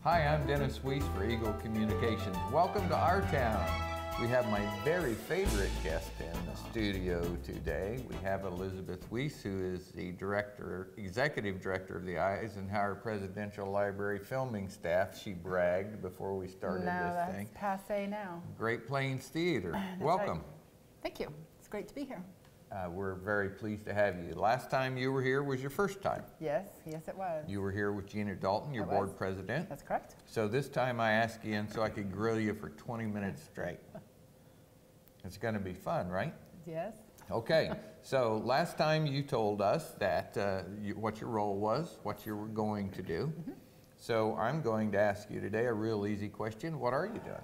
Hi, I'm Dennis Weese for Eagle Communications. Welcome to our town. We have my very favorite guest in the studio today. We have Elizabeth Weese, who is the executive director of the Eisenhower Presidential Library filming staff. She bragged before we started this thing. That's passe now. Great Plains Theater. Welcome. Right. Thank you. It's great to be here. We're very pleased to have you. Last time you were here was your first time. Yes, it was. You were here with Gina Dalton, your board president. That's correct. So this time I asked you in so I could grill you for 20 minutes straight. It's going to be fun, right? Yes. Okay, so last time you told us that what your role was, what you were going to do. So I'm going to ask you today a real easy question. What are you doing?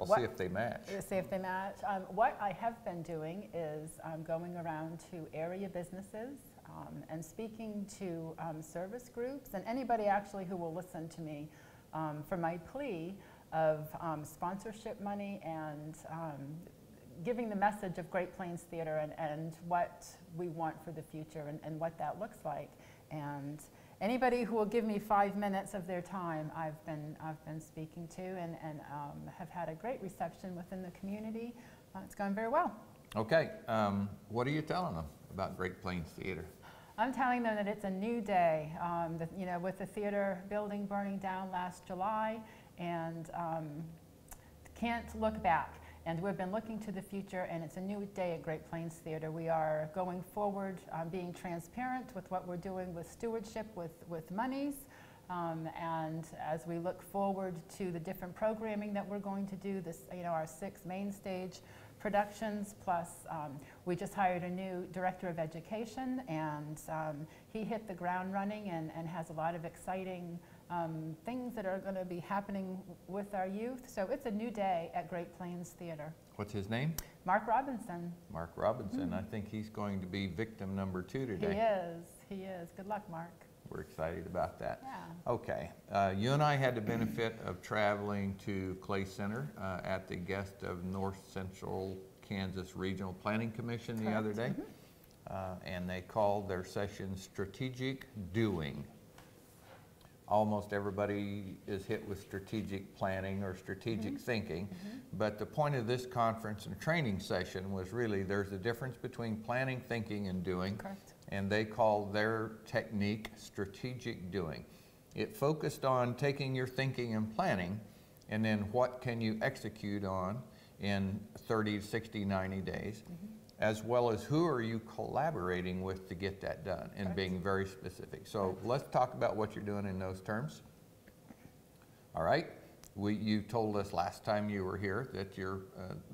We'll see if they match. See if they match. What I have been doing is going around to area businesses and speaking to service groups and anybody actually who will listen to me for my plea of sponsorship money and giving the message of Great Plains Theater and what we want for the future and what that looks like. And anybody who will give me 5 minutes of their time, I've been speaking to and have had a great reception within the community. It's gone very well. Okay, what are you telling them about Great Plains Theater? I'm telling them that it's a new day. With the theater building burning down last July, and can't look back. And we've been looking to the future, and it's a new day at Great Plains Theater. We are going forward, being transparent with what we're doing with stewardship, with monies, and as we look forward to the different programming that we're going to do, our 6 main stage productions, plus we just hired a new director of education, and he hit the ground running and has a lot of exciting things that are going to be happening with our youth. So it's a new day at Great Plains Theater. What's his name? Mark Robinson. Mark Robinson. I think he's going to be victim number 2 today. He is. Good luck, Mark. We're excited about that. Yeah. Okay. You and I had the benefit of traveling to Clay Center at the guest of North Central Kansas Regional Planning Commission the other day. And they called their session Strategic Doing. Almost everybody is hit with strategic planning or strategic thinking, but the point of this conference and training session was really there's a difference between planning, thinking, and doing. Correct. And they called their technique strategic doing. It focused on taking your thinking and planning, and then what can you execute on in 30, 60, 90 days, as well as who are you collaborating with to get that done, and being very specific. So let's talk about what you're doing in those terms. All right, you told us last time you were here that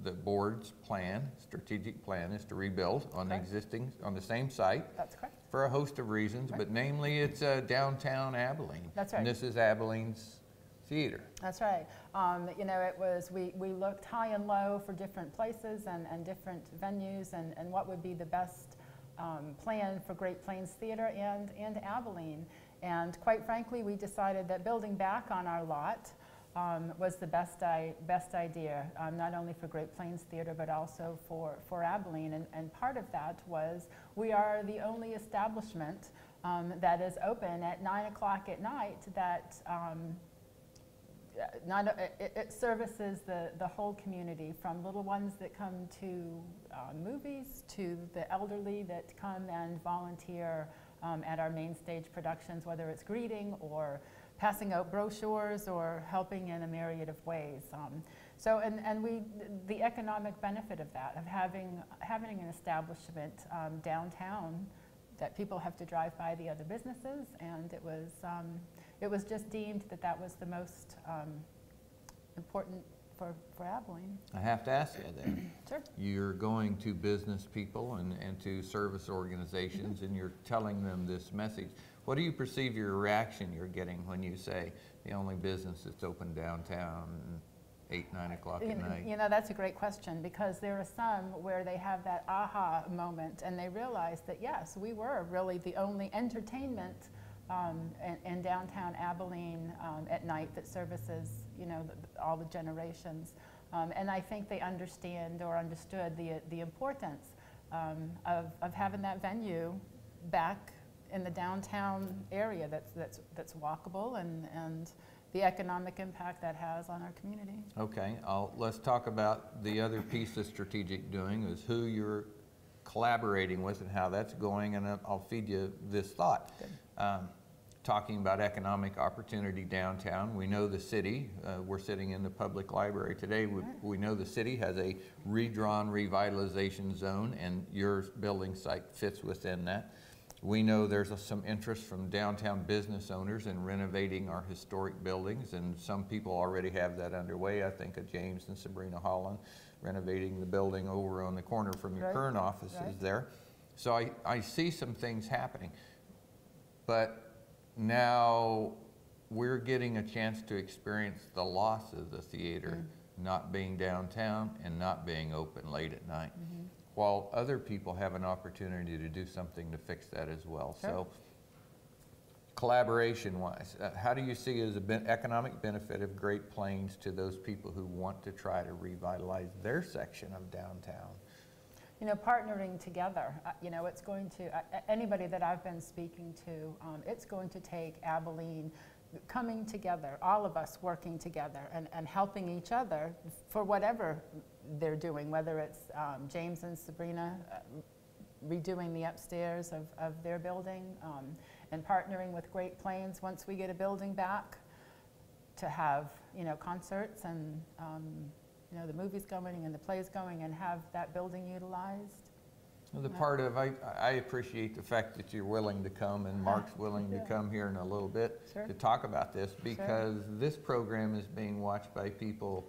the board's plan, strategic plan, is to rebuild on the same site. That's correct. For a host of reasons, but namely it's downtown Abilene. That's right. And this is Abilene's theater. That's right. We looked high and low for different places and different venues and what would be the best plan for Great Plains Theater and Abilene. And quite frankly, we decided that building back on our lot was the best idea, not only for Great Plains Theater, but also for Abilene. And part of that was we are the only establishment that is open at 9 o'clock at night that it services the whole community, from little ones that come to movies to the elderly that come and volunteer at our main stage productions, whether it's greeting or passing out brochures or helping in a myriad of ways. The economic benefit of that, of having an establishment downtown that people have to drive by the other businesses, and it was just deemed that was the most important for Abilene. I have to ask you then. Sure. You're going to business people and to service organizations, and you're telling them this message. What do you perceive your reaction you're getting when you say the only business that's open downtown 8, 9 o'clock at night? You know, that's a great question, because there are some where they have that aha moment and they realize that yes, we were really the only entertainment in downtown Abilene at night that services, all the generations. And I think they understand or understood the importance of having that venue back in the downtown area that's walkable and the economic impact that has on our community. Okay, let's talk about the other piece of strategic doing is who you're collaborating with and how that's going, and I'll feed you this thought. Talking about economic opportunity downtown, we know the city, we're sitting in the public library today, we know the city has a redrawn revitalization zone, and your building site fits within that. We know there's some interest from downtown business owners in renovating our historic buildings, and some people already have that underway. I think of James and Sabrina Holland renovating the building over on the corner from your current offices there. So I see some things happening. But now we're getting a chance to experience the loss of the theater not being downtown and not being open late at night, while other people have an opportunity to do something to fix that as well. So collaboration-wise, how do you see as an economic benefit of Great Plains to those people who want to try to revitalize their section of downtown? You know, partnering together, you know, it's going to, anybody that I've been speaking to, it's going to take Abilene coming together, all of us working together and helping each other for whatever they're doing, whether it's James and Sabrina redoing the upstairs of their building, and partnering with Great Plains once we get a building back to have, you know, concerts and you know, the movies going and the plays going and have that building utilized. Well, the part of, I appreciate the fact that you're willing to come, and Mark's willing to come here in a little bit to talk about this, because this program is being watched by people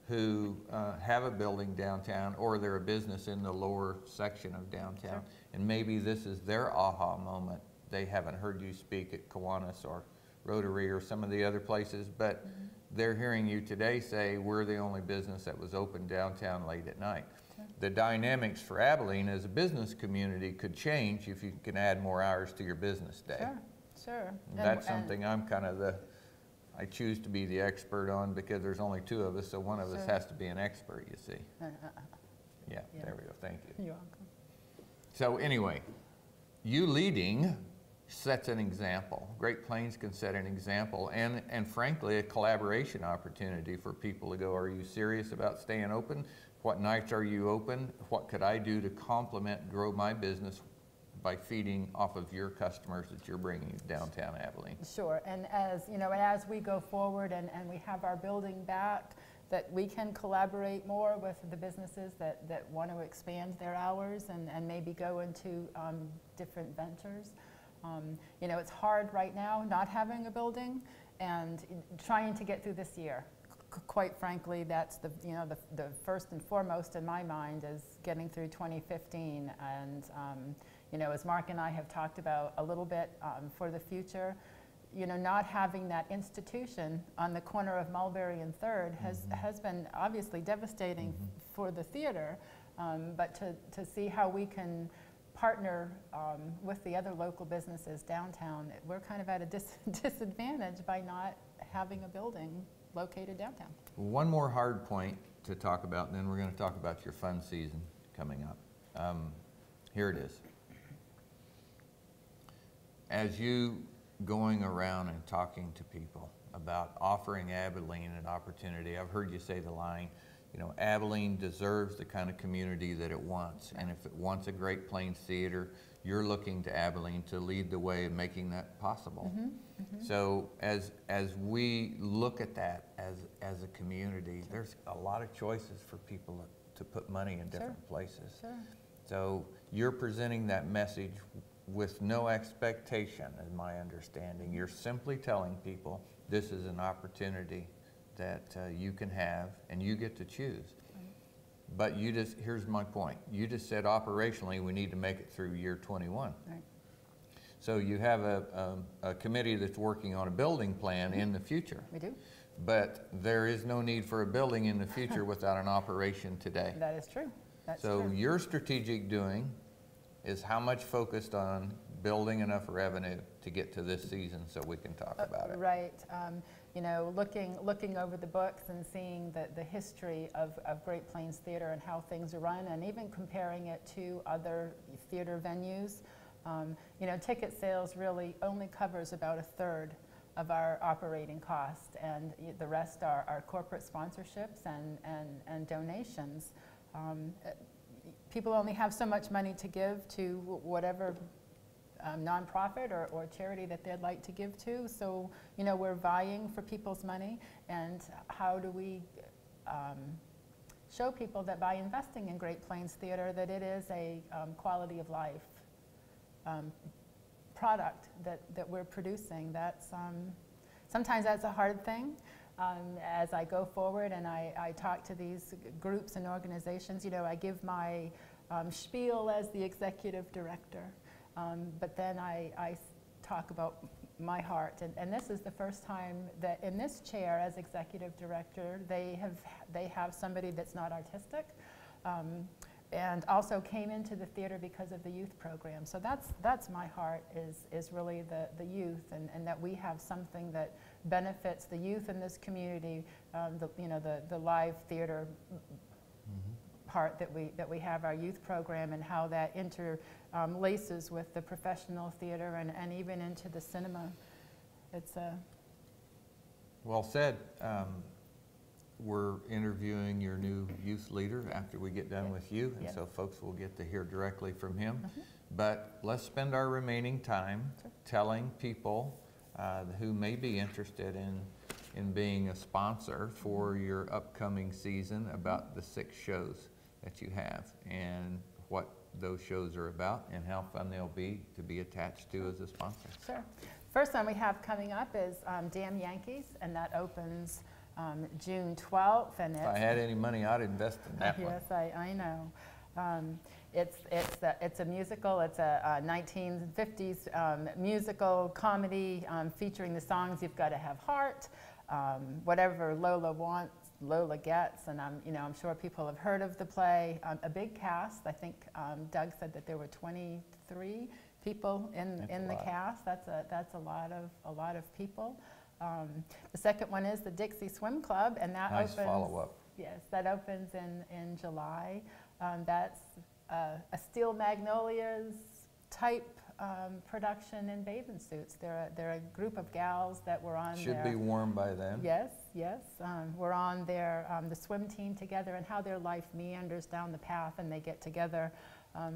who have a building downtown, or they're a business in the lower section of downtown, and maybe this is their aha moment. They haven't heard you speak at Kiwanis or Rotary or some of the other places, but they're hearing you today say, we're the only business that was open downtown late at night. The dynamics for Abilene as a business community could change if you can add more hours to your business day. Sure. That's something I'm kind of I choose to be the expert on, because there's only two of us, so one of us has to be an expert, you see. Yeah, there we go, thank you. You're welcome. So anyway, you leading sets an example. Great Plains can set an example, and frankly, a collaboration opportunity for people to go, are you serious about staying open? What nights are you open? What could I do to complement, grow my business by feeding off of your customers that you're bringing downtown Abilene? Sure, and as you know, as we go forward and we have our building back, that we can collaborate more with the businesses that want to expand their hours and maybe go into different ventures. You know, it's hard right now not having a building and trying to get through this year. Quite frankly, that's the first and foremost in my mind is getting through 2015. And you know, as Mark and I have talked about a little bit for the future, you know, not having that institution on the corner of Mulberry and 3rd has been obviously devastating for the theater. But to see how we can partner with the other local businesses downtown, we're kind of at a disadvantage by not having a building located downtown. One more hard point to talk about, and then we're going to talk about your fun season coming up. Here it is. As you going around and talking to people about offering Abilene an opportunity, I've heard you say the line, you know, Abilene deserves the kind of community that it wants, and if it wants a Great Plains theater, you're looking to Abilene to lead the way in making that possible. So as we look at that as a community, there's a lot of choices for people to put money in different places. So you're presenting that message with no expectation, is my understanding. You're simply telling people this is an opportunity that you can have, and you get to choose. But you just, here's my point. You just said operationally we need to make it through year 21. So you have a committee that's working on a building plan in the future. We do. But there is no need for a building in the future without an operation today. That is true. That's so true. Your strategic doing is how much focused on building enough revenue to get to this season so we can talk about it. Right. You know, looking over the books and seeing the history of Great Plains Theater and how things are run, and even comparing it to other theater venues. You know, ticket sales really only covers about 1/3 of our operating cost, and the rest are corporate sponsorships and donations. People only have so much money to give to whatever nonprofit or charity that they'd like to give to. So, we're vying for people's money, and how do we show people that by investing in Great Plains Theater that it is a quality of life product that we're producing. That's sometimes that's a hard thing. As I go forward and I talk to these groups and organizations, I give my spiel as the executive director, but then I talk about my heart, and this is the first time that in this chair as executive director they have somebody that's not artistic, and also came into the theater because of the youth program. So that's my heart, is really the youth, and that we have something that benefits the youth in this community, the live theater part that we have, our youth program, and how that interlaces with the professional theater and even into the cinema. It's a... Well said. We're interviewing your new youth leader after we get done with you, and so folks will get to hear directly from him. But let's spend our remaining time telling people who may be interested in being a sponsor for your upcoming season about the 6 shows that you have, and what those shows are about, and how fun they'll be to be attached to as a sponsor. Sure. First one we have coming up is Damn Yankees, and that opens June 12th. And if I had any money, I'd invest in that one. Yes, I know. It's a musical. It's a 1950s musical comedy featuring the songs "You've Got to Have Heart," "Whatever Lola Wants, Lola Gets," and I'm sure people have heard of the play. A big cast. I think Doug said that there were 23 people in the cast. That's a lot of people. The second one is the Dixie Swim Club, and that nice opens. Follow-up. Yes, that opens in July. That's a Steel Magnolias type production in bathing suits. They're a group of gals that were on. Should be warm by then. Yes. We're on the swim team together, and how their life meanders down the path, and they get together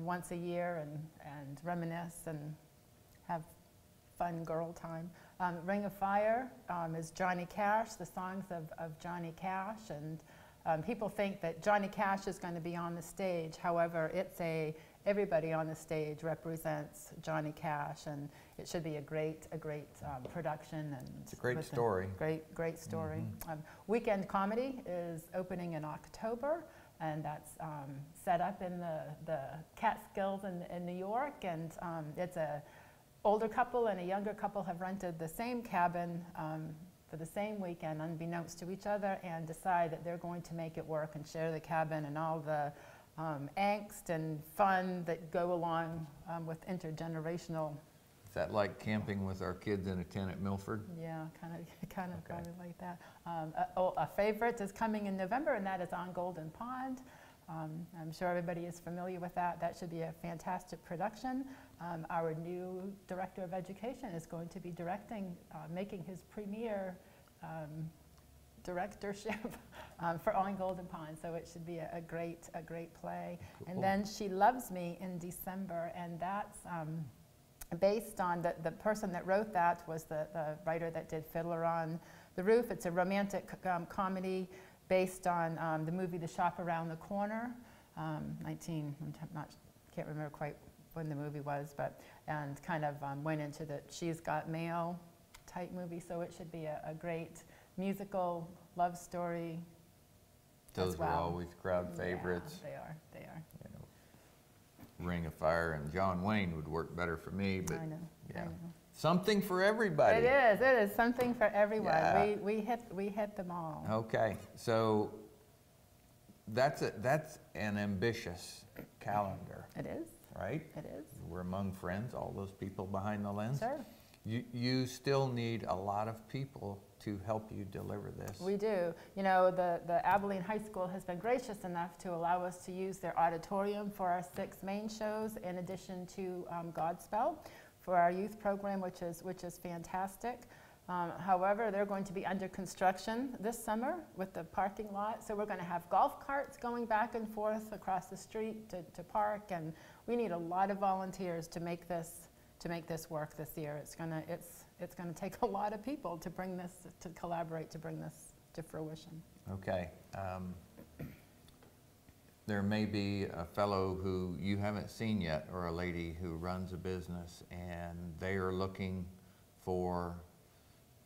once a year and reminisce and have fun girl time. Ring of Fire is Johnny Cash, the songs of Johnny Cash, and people think that Johnny Cash is going to be on the stage. However, everybody on the stage represents Johnny Cash, and it should be a great production. And it's a great story. Great story. Weekend Comedy is opening in October, and that's set up in the Catskills in New York, and it's a older couple and a younger couple have rented the same cabin for the same weekend, unbeknownst to each other, and decide that they're going to make it work and share the cabin and all the angst and fun that go along with intergenerational. Is that like camping with our kids in a tent at Milford? Yeah, kind of like that. A favorite is coming in November, and that is On Golden Pond. I'm sure everybody is familiar with that. That should be a fantastic production. Our new director of education is going to be directing, making his premiere directorship for On Golden Pond. So it should be a great play. Cool. And then She Loves Me in December, and that's based on the person that wrote that was the writer that did Fiddler on the Roof. It's a romantic comedy based on the movie The Shop Around the Corner, can't remember quite when the movie was, and kind of went into the She's Got Mail type movie, so it should be a great musical love story. Those as well. are always crowd favorites. Yeah, they are. You know, Ring of Fire and John Wayne would work better for me, but I know. Something for everybody. It is something for everyone. Yeah. We hit them all. Okay, so that's an ambitious calendar. It is. Right? It is. We're among friends, all those people behind the lens. Sure. You still need a lot of people to help you deliver this. We do. You know, the Abilene High School has been gracious enough to allow us to use their auditorium for our 6 main shows, in addition to Godspell for our youth program, which is fantastic. However, they're going to be under construction this summer with the parking lot. So we're going to have golf carts going back and forth across the street to park, and we need a lot of volunteers to make this work this year. It's going to take a lot of people to bring this, to collaborate to bring this to fruition. Okay. There may be a fellow who you haven't seen yet, or a lady who runs a business, and they are looking for,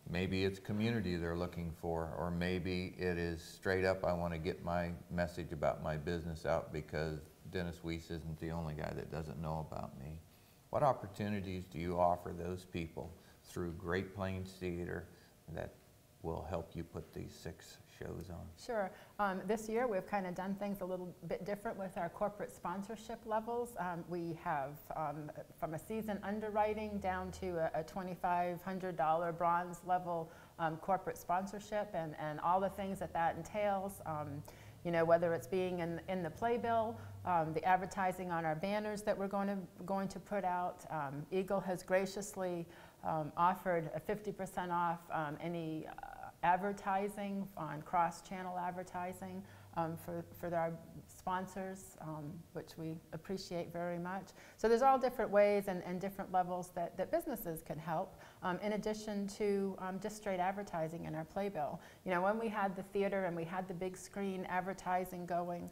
maybe it's community they're looking for, or maybe it is straight up, I want to get my message about my business out because Dennis Weese isn't the only guy that doesn't know about me. What opportunities do you offer those people through Great Plains Theater that will help you put these 6 shows on? Sure. This year we've kind of done things a little bit different with our corporate sponsorship levels. We have from a season underwriting down to a $2,500 bronze level corporate sponsorship, and all the things that entails. You know, whether it's being in the playbill, the advertising on our banners that we're going to put out. Eagle has graciously offered a 50% off any advertising on cross-channel advertising for our sponsors, which we appreciate very much. So there's all different ways and different levels that businesses can help, in addition to just straight advertising in our playbill. You know, when we had the theater and we had the big screen advertising going,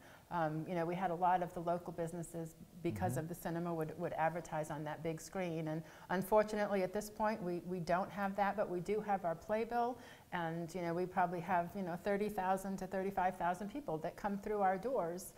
you know, we had a lot of the local businesses, because of the cinema, would advertise on that big screen. And unfortunately, at this point, we don't have that, but we do have our playbill. And, you know, we probably have, you know, 30,000 to 35,000 people that come through our doors,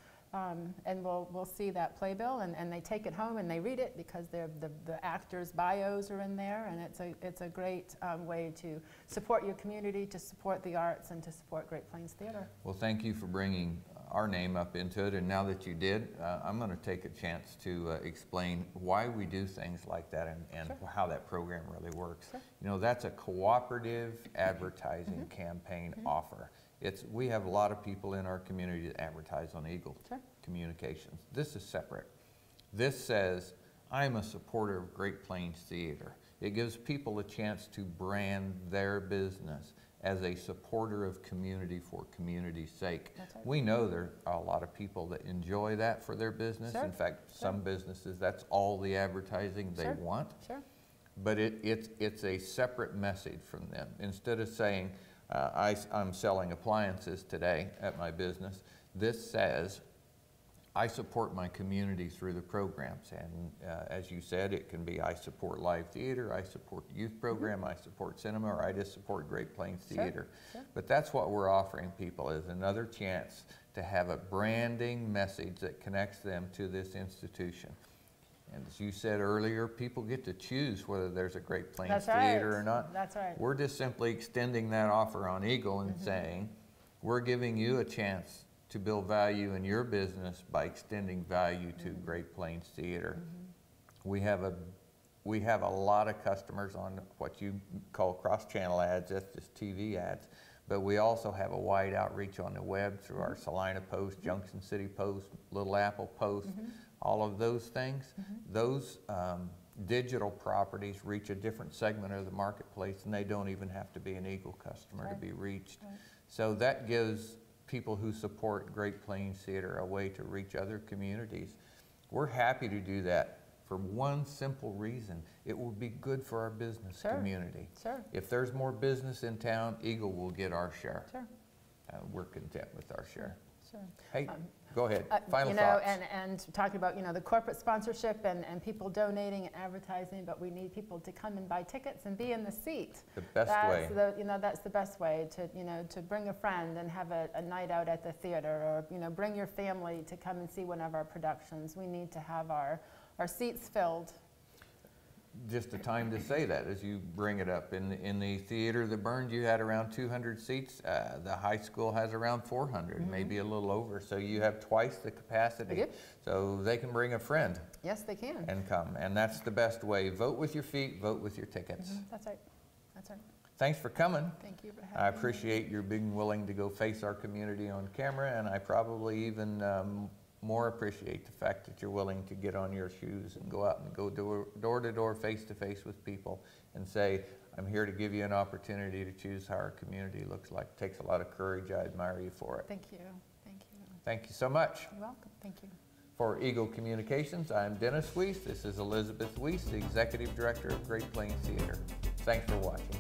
and we'll see that playbill, and they take it home and they read it because the actors' bios are in there, and it's a great way to support your community, to support the arts, and to support Great Plains Theater. Well, thank you for bringing our name up into it, and now that you did, I'm going to take a chance to explain why we do things like that and Sure. how that program really works. Sure. You know, that's a cooperative advertising campaign offer. We have a lot of people in our community that advertise on Eagle Sure. Communications. This is separate. This says, I'm a supporter of Great Plains Theater. It gives people a chance to brand their business as a supporter of community for community's sake. That's right. We know there are a lot of people that enjoy that for their business. Sure. In fact, Sure. some businesses, that's all the advertising they Sure. want. Sure. But it's a separate message from them. Instead of saying, I'm selling appliances today at my business, this says, I support my community through the programs. And as you said, it can be I support live theater, I support the youth program, I support cinema, or I just support Great Plains Theater. Sure. But that's what we're offering people, is another chance to have a branding message that connects them to this institution. And as you said earlier, people get to choose whether there's a Great Plains That's Theater right. or not. That's right. We're just simply extending that offer on Eagle and saying, we're giving you a chance to build value in your business by extending value to Great Plains Theater. We have a lot of customers on what you call cross-channel ads, that's just TV ads, but we also have a wide outreach on the web through our Salina Post, Junction City Post, Little Apple Post, all of those things. Those digital properties reach a different segment of the marketplace, and they don't even have to be an Eagle customer to be reached. Right. So that gives people who support Great Plains Theater a way to reach other communities. We're happy to do that for one simple reason. It will be good for our business Sure. community. Sure. If there's more business in town, Eagle will get our share. Sure. We're content with our share. Sure. Hey, go ahead. Final you know, thoughts. and talking about, you know, the corporate sponsorship and people donating and advertising, but we need people to come and buy tickets and be in the seat. The best way. That's the best way to, you know, to bring a friend and have a night out at the theater, or, you know, bring your family to come and see one of our productions. We need to have our seats filled. Just a time to say that as you bring it up. In the theater that burned, you had around 200 seats. The high school has around 400, maybe a little over. So you have twice the capacity. Yep. So they can bring a friend Yes, they can. and come. And that's the best way. Vote with your feet, vote with your tickets. That's right. That's right. Thanks for coming. Thank you for having I me. appreciate your being willing to go face our community on camera, and I probably even more appreciate the fact that you're willing to get on your shoes and go out and go door to door, face to face with people and say, I'm here to give you an opportunity to choose how our community looks like. It takes a lot of courage. I admire you for it. Thank you. Thank you. Thank you so much. You're welcome. Thank you. For Eagle Communications, I'm Dennis Weese. This is Elizabeth Weese, the Executive Director of Great Plains Theater. Thanks for watching.